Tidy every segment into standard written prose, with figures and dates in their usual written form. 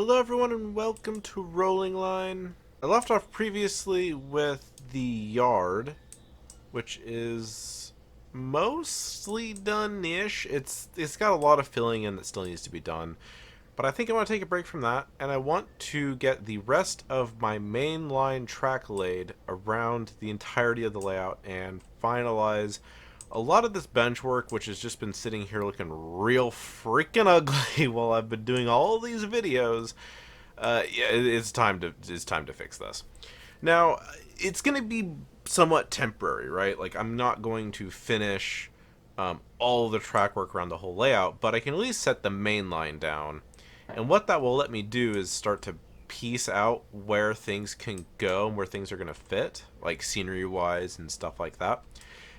Hello everyone and welcome to Rolling Line. I left off previously with the yard, which is mostly done-ish. It's got a lot of filling in that still needs to be done. But I think I want to take a break from that, and I want to get the rest of my main line track laid around the entirety of the layout and finalize a lot of this bench work, which has just been sitting here looking real freaking ugly while I've been doing all these videos. Yeah, it's time to fix this. Now, it's going to be somewhat temporary, right? Like, I'm not going to finish all the track work around the whole layout, but I can at least set the main line down. And what that will let me do is start to piece out where things can go and where things are going to fit, like scenery-wise and stuff like that.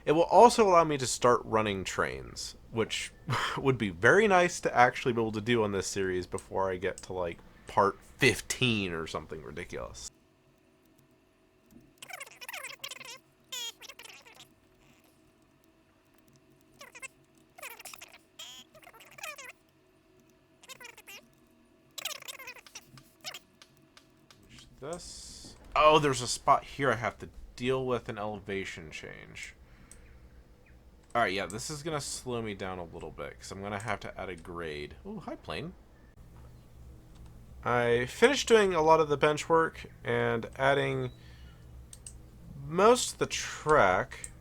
It will also allow me to start running trains, which would be very nice to actually be able to do on this series before I get to, like, part 15 or something ridiculous. This... Oh, there's a spot here I have to deal with an elevation change. Alright, yeah, this is going to slow me down a little bit, because I'm going to have to add a grade. Ooh, hi, plane. I finished doing a lot of the bench work and adding most of the track,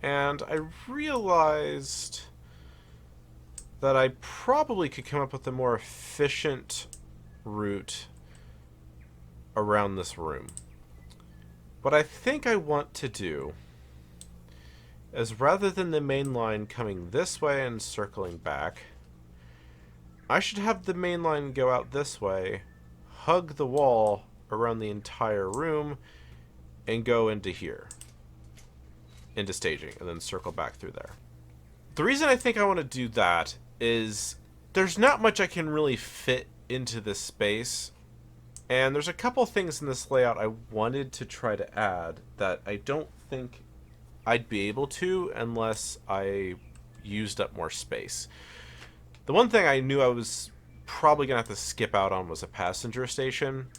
and I realized that I probably could come up with a more efficient route around this room. What I think I want to do is, rather than the main line coming this way and circling back, I should have the main line go out this way, hug the wall around the entire room, and go into here. Into staging, and then circle back through there. The reason I think I want to do that is there's not much I can really fit into this space, and there's a couple things in this layout I wanted to try to add that I don't think I'd be able to unless I used up more space. The one thing I knew I was probably going to have to skip out on was a passenger station,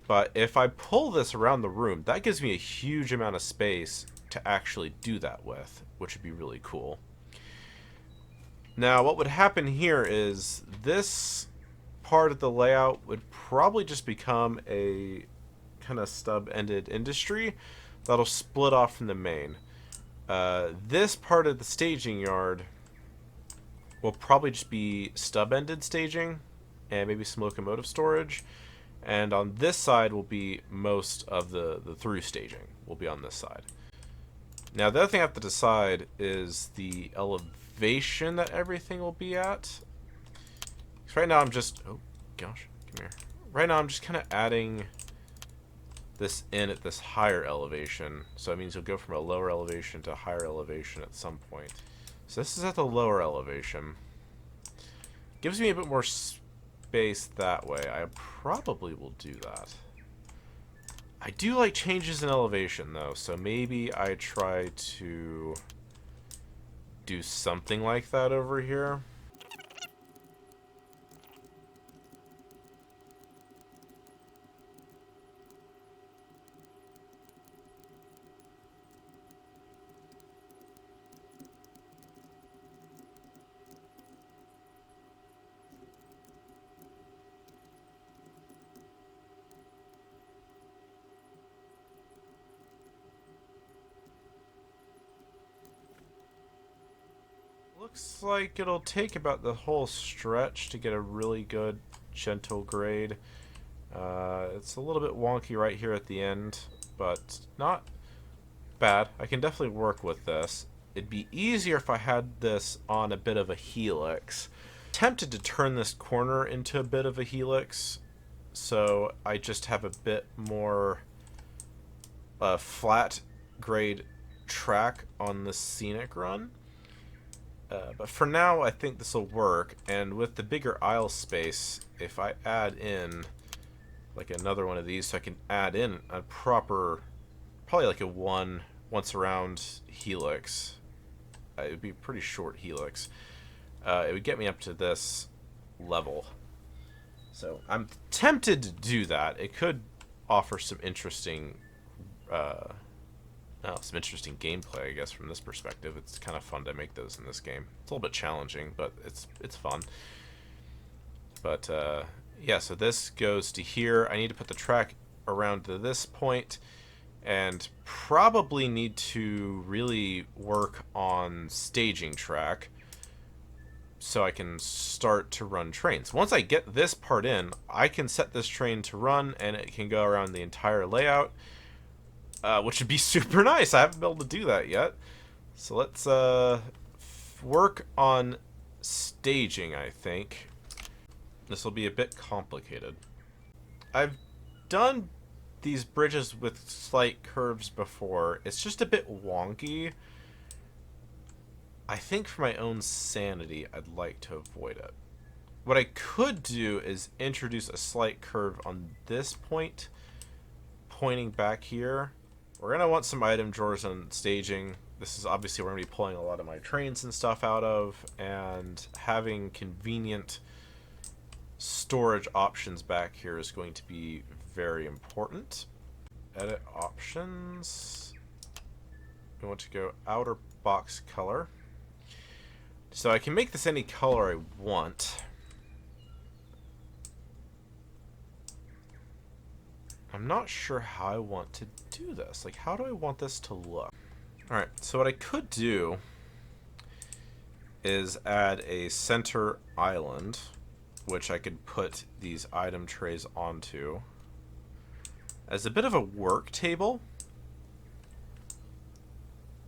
but if I pull this around the room, that gives me a huge amount of space to actually do that with, which would be really cool. Now, what would happen here is this part of the layout would probably just become a kind of stub-ended industry that'll split off from the main. This part of the staging yard will probably just be stub-ended staging and maybe some locomotive storage. And on this side will be most of the through staging will be on this side. Now, the other thing I have to decide is the elevation that everything will be at. Because right now I'm just... Oh, gosh. Come here. Right now I'm just kind of adding this in at this higher elevation. So it means you'll go from a lower elevation to a higher elevation at some point. So this is at the lower elevation. Gives me a bit more space that way. I probably will do that. I do like changes in elevation, though, so maybe I try to do something like that over here. Looks like it'll take about the whole stretch to get a really good, gentle grade. It's a little bit wonky right here at the end, but not bad. I can definitely work with this. It'd be easier if I had this on a bit of a helix. Tempted to turn this corner into a bit of a helix, so I just have a bit more flat grade track on the scenic run. But for now, I think this will work, and with the bigger aisle space, if I add in like another one of these, so I can add in a proper, probably like a once around helix. It would be a pretty short helix. It would get me up to this level. So I'm tempted to do that. It could offer some interesting gameplay, I guess, from this perspective. It's kind of fun to make those in this game. It's a little bit challenging, but it's fun. But yeah, so this goes to here. I need to put the track around to this point, and probably need to really work on staging track so I can start to run trains. Once I get this part in, I can set this train to run, and it can go around the entire layout, which would be super nice. I haven't been able to do that yet. So let's work on staging, I think. This will be a bit complicated. I've done these bridges with slight curves before. It's just a bit wonky. I think for my own sanity, I'd like to avoid it. What I could do is introduce a slight curve on this point, pointing back here. We're going to want some item drawers on staging. This is obviously where I'm going to be pulling a lot of my trains and stuff out of, and having convenient storage options back here is going to be very important. Edit options. We want to go outer box color. So I can make this any color I want. I'm not sure how I want to do this. Like, how do I want this to look? Alright, so what I could do is add a center island, which I could put these item trays onto as a bit of a work table,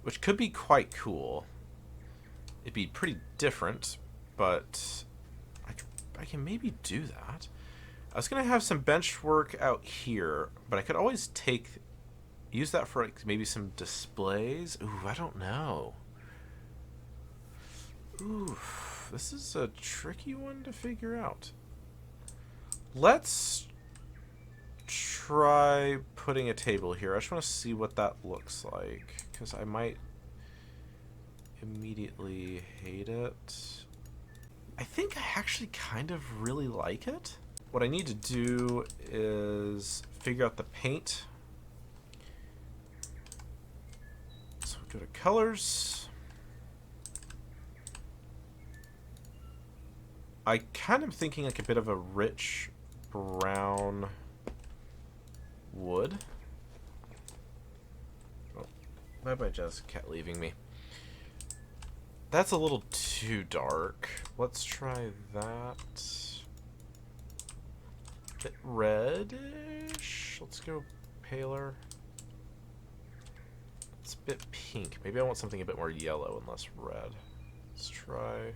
which could be quite cool. It'd be pretty different, but I can maybe do that. I was gonna have some bench work out here, but I could always use that for like maybe some displays. Ooh, I don't know. Ooh, this is a tricky one to figure out. Let's try putting a table here. I just want to see what that looks like, because I might immediately hate it. I think I actually kind of really like it. What I need to do is figure out the paint. So go to colors. I kind of thinking like a bit of a rich brown wood. Oh, why by just kept leaving me? That's a little too dark. Let's try that. Bit reddish. Let's go paler. It's a bit pink. Maybe I want something a bit more yellow and less red. Let's try.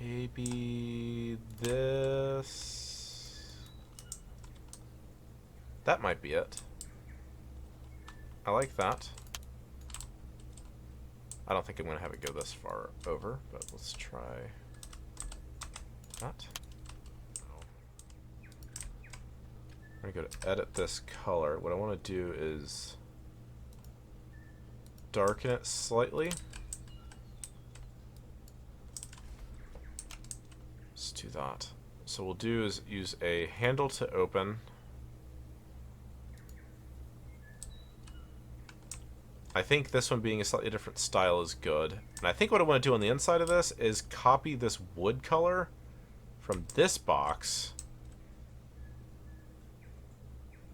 Maybe this. That might be it. I like that. I don't think I'm going to have it go this far over, but let's try that. I'm going to go to edit this color. What I want to do is darken it slightly. Let's do that. So what we'll do is use a handle to open. I think this one being a slightly different style is good. And I think what I want to do on the inside of this is copy this wood color from this box,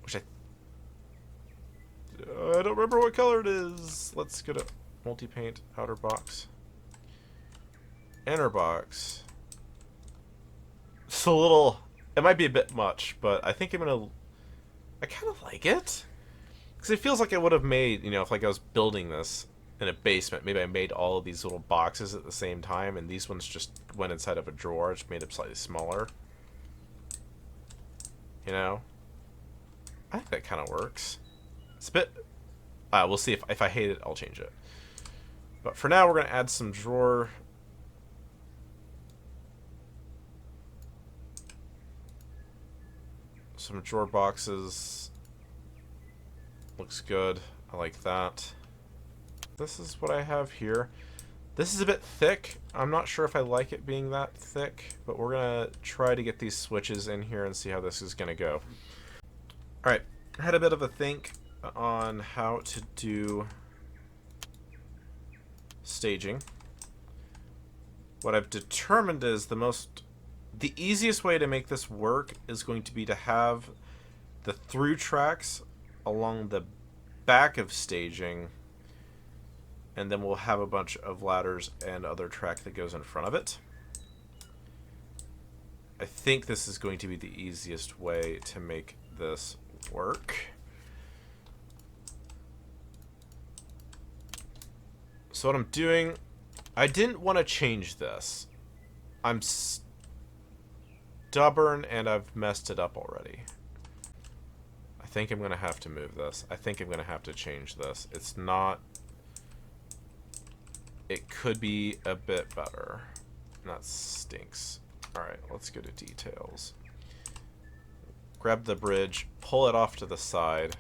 which I don't remember what color it is. Let's go to multi-paint, outer box, inner box. It's a little, it might be a bit much, but I think I kind of like it. Because it feels like I would have made, if like I was building this in a basement, maybe I made all of these little boxes at the same time, and these ones just went inside of a drawer, just made them slightly smaller. I think that kind of works. It's a bit, we'll see if I hate it, I'll change it. But for now, we're going to add some drawer. Some drawer boxes. Looks good. I like that. This is what I have here. This is a bit thick. I'm not sure if I like it being that thick, but we're going to try to get these switches in here and see how this is going to go. Alright, I had a bit of a think on how to do staging. What I've determined is the easiest way to make this work is going to be to have the through tracks along the back of staging, and then we'll have a bunch of ladders and other track that goes in front of it. I think this is going to be the easiest way to make this work. So what I'm doing, I didn't want to change this. I'm stubborn and I've messed it up already. I think I'm going to have to move this. I think I'm going to have to change this. It's not... It could be a bit better. That stinks. Alright, let's go to details. Grab the bridge, pull it off to the side,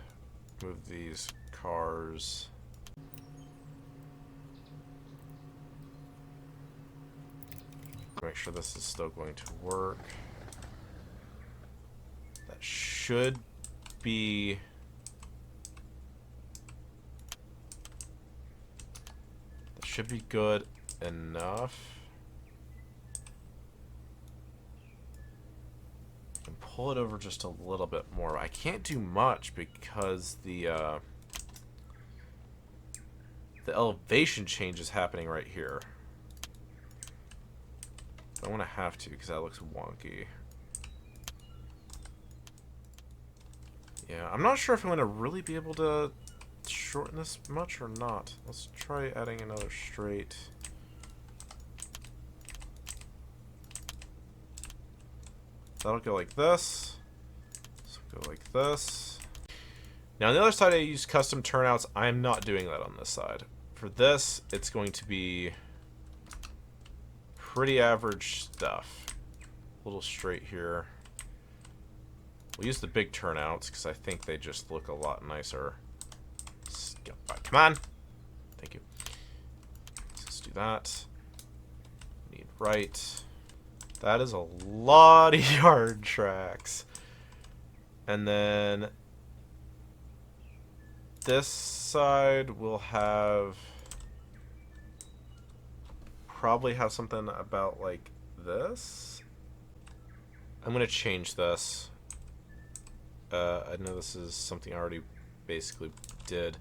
move these cars. Make sure this is still going to work. That should be... That should be good enough. And pull it over just a little bit more. I can't do much because the elevation change is happening right here. I want to have to because that looks wonky. Yeah, I'm not sure if I'm going to really be able to shorten this much or not. Let's try adding another straight. That'll go like this. This will go like this. Now on the other side I use custom turnouts. I'm not doing that on this side. For this, it's going to be pretty average stuff. A little straight here. We'll use the big turnouts because I think they just look a lot nicer. Come on! Thank you. Let's do that. Need right. That is a lot of yard tracks. And then this side will have... probably have something about like this. I'm going to change this. I know this is something I already basically did,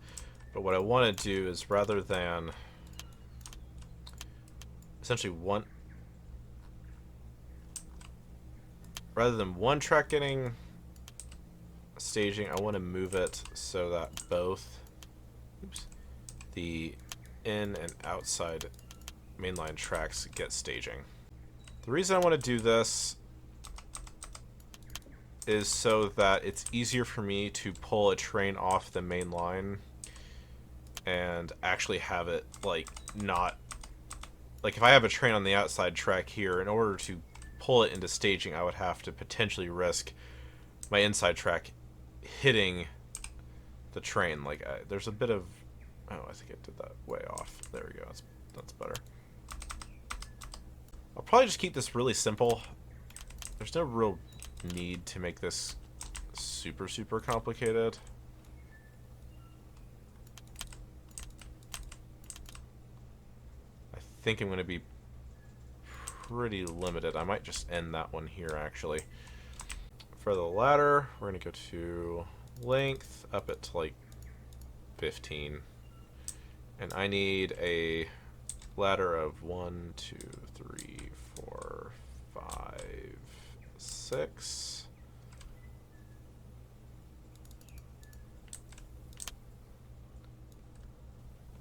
but what I want to do is rather than essentially one track getting staging, I want to move it so that both the in and outside mainline tracks get staging. The reason I want to do this is so that it's easier for me to pull a train off the main line and actually have it like not like if I have a train on the outside track here, in order to pull it into staging I would have to potentially risk my inside track hitting the train. Like there's a bit of, oh, I think I did that way off. There we go. That's better. I'll probably just keep this really simple. There's no real need to make this super complicated. I think I'm going to be pretty limited. I might just end that one here actually. For the ladder, we're going to go to length, up it to like 15. And I need a ladder of 1, 2, 3, 4, 5, 6.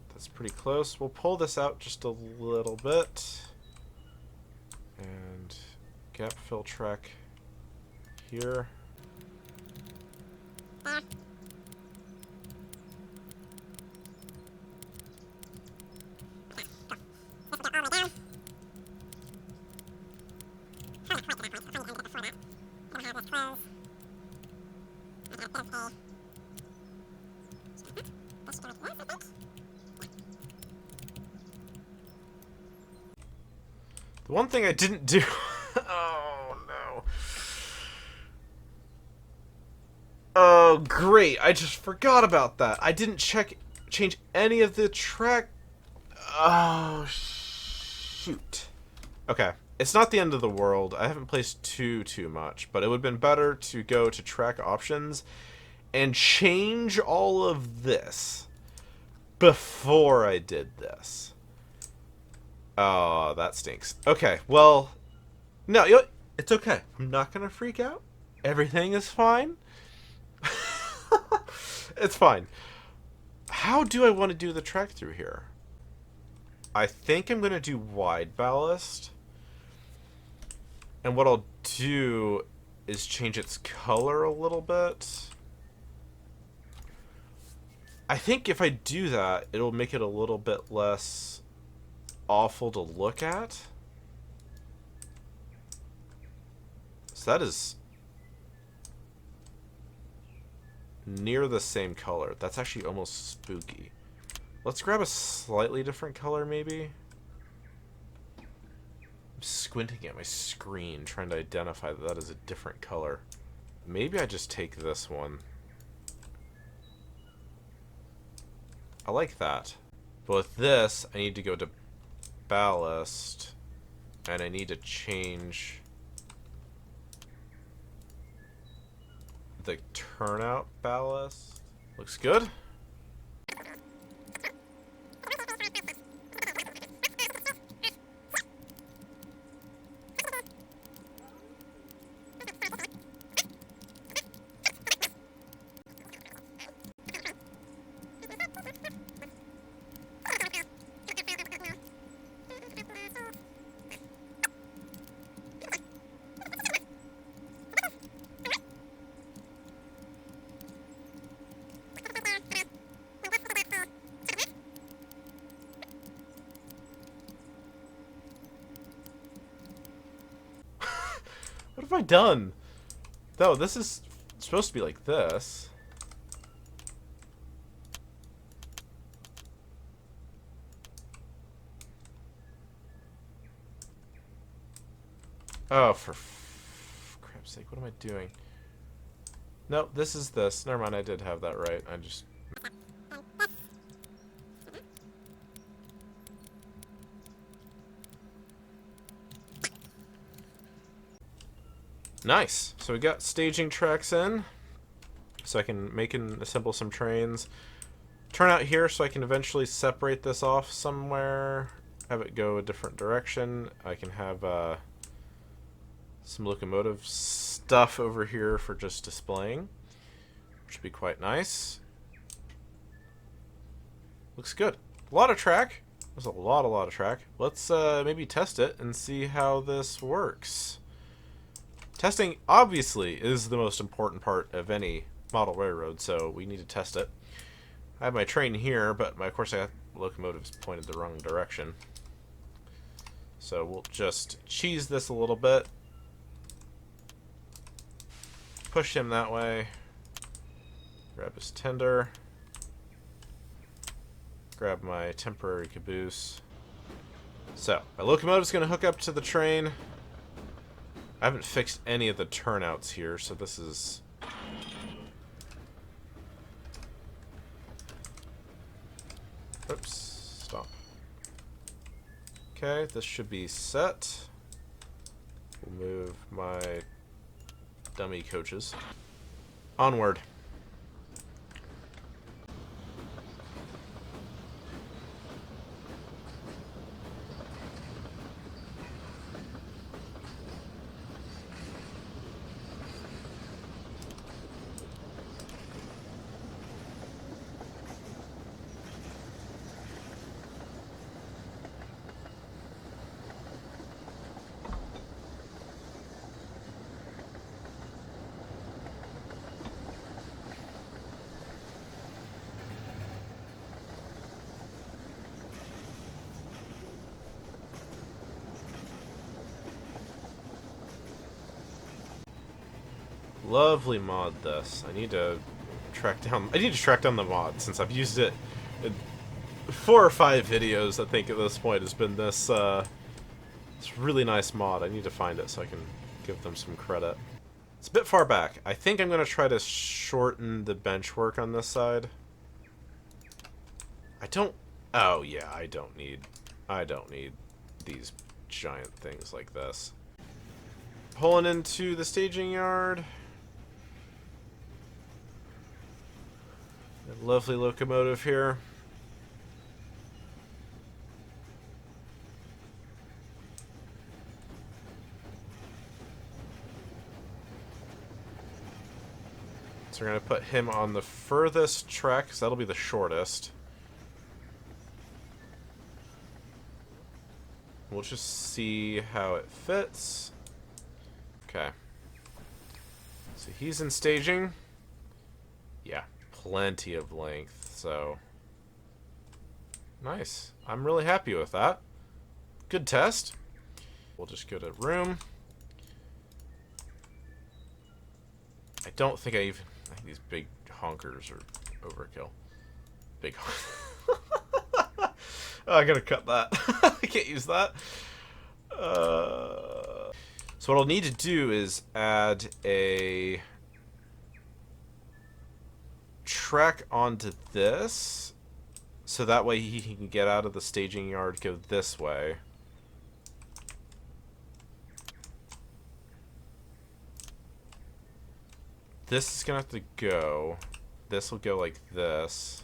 That's pretty close. We'll pull this out just a little bit. And gap fill track here. The one thing I didn't do... Oh, no. Oh, great. I just forgot about that. I didn't change any of the track... Oh, shoot. Okay. It's not the end of the world. I haven't placed too much, but it would have been better to go to track options and change all of this before I did this. Oh, that stinks. Okay, well, no, it's okay. I'm not gonna freak out. Everything is fine. It's fine. How do I want to do the track through here? I think I'm gonna do wide ballast. And what I'll do is change its color a little bit. I think if I do that, it'll make it a little bit less awful to look at. So that is near the same color. That's actually almost spooky. Let's grab a slightly different color, maybe. I'm squinting at my screen, trying to identify that is a different color. Maybe I just take this one. I like that. But with this, I need to go to ballast, and I need to change the turnout ballast. Looks good. What have I done? No, this is supposed to be like this. Oh, for crap's sake, what am I doing? No, this is this. Never mind, I did have that right. I just... Nice. So we got staging tracks in, so I can make and assemble some trains. Turn out here so I can eventually separate this off somewhere, have it go a different direction. I can have some locomotive stuff over here for just displaying, which would be quite nice. Looks good. A lot of track. There's a lot of track. Let's maybe test it and see how this works. Testing, obviously, is the most important part of any model railroad, so we need to test it. I have my train here, but of course I have locomotives pointed the wrong direction. So we'll just cheese this a little bit. Push him that way. Grab his tender. Grab my temporary caboose. So, my locomotive's going to hook up to the train. I haven't fixed any of the turnouts here, so this is... Oops, stop. Okay, this should be set. We'll move my dummy coaches. Onward. Lovely mod this. I need to track down the mod since I've used it in 4 or 5 videos. I think at this point has been this It's a really nice mod. I need to find it so I can give them some credit. It's a bit far back. I think I'm going to try to shorten the bench work on this side. I don't... Oh, yeah, I don't need these giant things like this. Pulling into the staging yard. A lovely locomotive here. So we're going to put him on the furthest track, because that'll be the shortest. We'll just see how it fits. Okay. So he's in staging. Yeah, plenty of length, so... Nice. I'm really happy with that. Good test. We'll just go to room. I don't think I think these big honkers are overkill. Big oh, I gotta cut that. I can't use that. So what I'll need to do is add a track onto this, so that way he can get out of the staging yard, go this way. This is gonna have to go. This will go like this.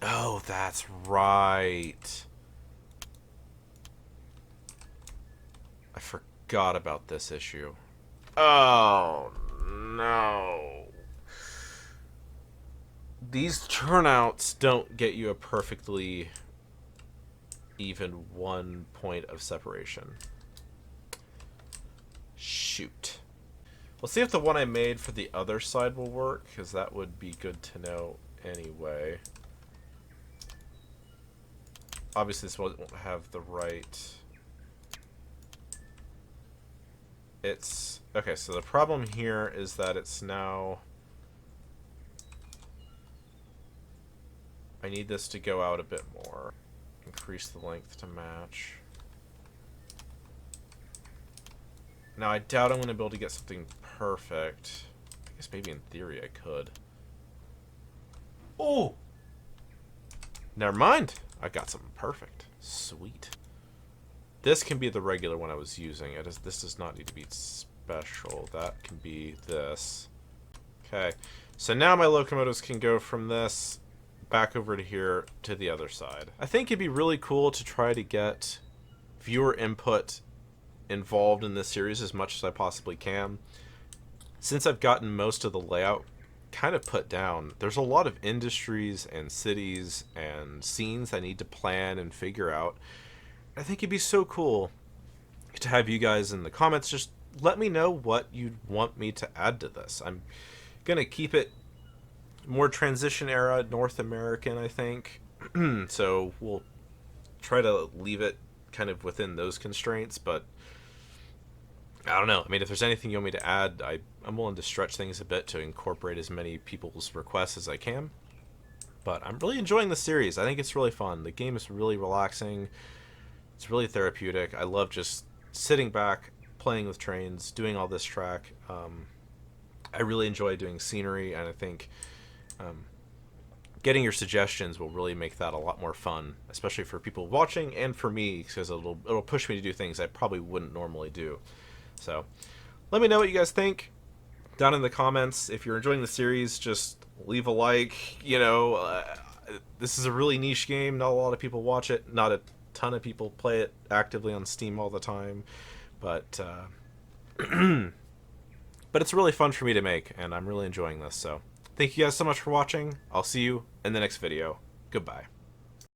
Oh, that's right. I forgot about this issue. Oh, no. These turnouts don't get you a perfectly even 1 point of separation. Shoot. Let's see if the one I made for the other side will work, because that would be good to know anyway. Obviously this won't have the right... It's... Okay, so the problem here is that it's now... I need this to go out a bit more. Increase the length to match. Now, I doubt I'm going to be able to get something perfect. I guess maybe in theory I could. Oh! Never mind. I got something perfect. Sweet. This can be the regular one I was using. This does not need to be special. That can be this. Okay. So now my locomotives can go from this back over to here to the other side. I think it'd be really cool to try to get viewer input involved in this series as much as I possibly can. Since I've gotten most of the layout kind of put down, there's a lot of industries and cities and scenes I need to plan and figure out. I think it'd be so cool to have you guys in the comments just let me know what you'd want me to add to this. I'm gonna keep it more transition era North American, I think. So we'll try to leave it kind of within those constraints, but I don't know. I mean, if there's anything you want me to add, I'm willing to stretch things a bit to incorporate as many people's requests as I can. But I'm really enjoying the series. I think it's really fun. The game is really relaxing. It's really therapeutic. I love just sitting back, playing with trains, doing all this track. I really enjoy doing scenery, and I think getting your suggestions will really make that a lot more fun, especially for people watching and for me, because it'll push me to do things I probably wouldn't normally do. So let me know what you guys think down in the comments. If you're enjoying the series, just leave a like. You know, this is a really niche game. Not a lot of people watch it. Not a ton of people play it actively on Steam all the time. But but it's really fun for me to make, and I'm really enjoying this. So thank you guys so much for watching. I'll see you in the next video. Goodbye.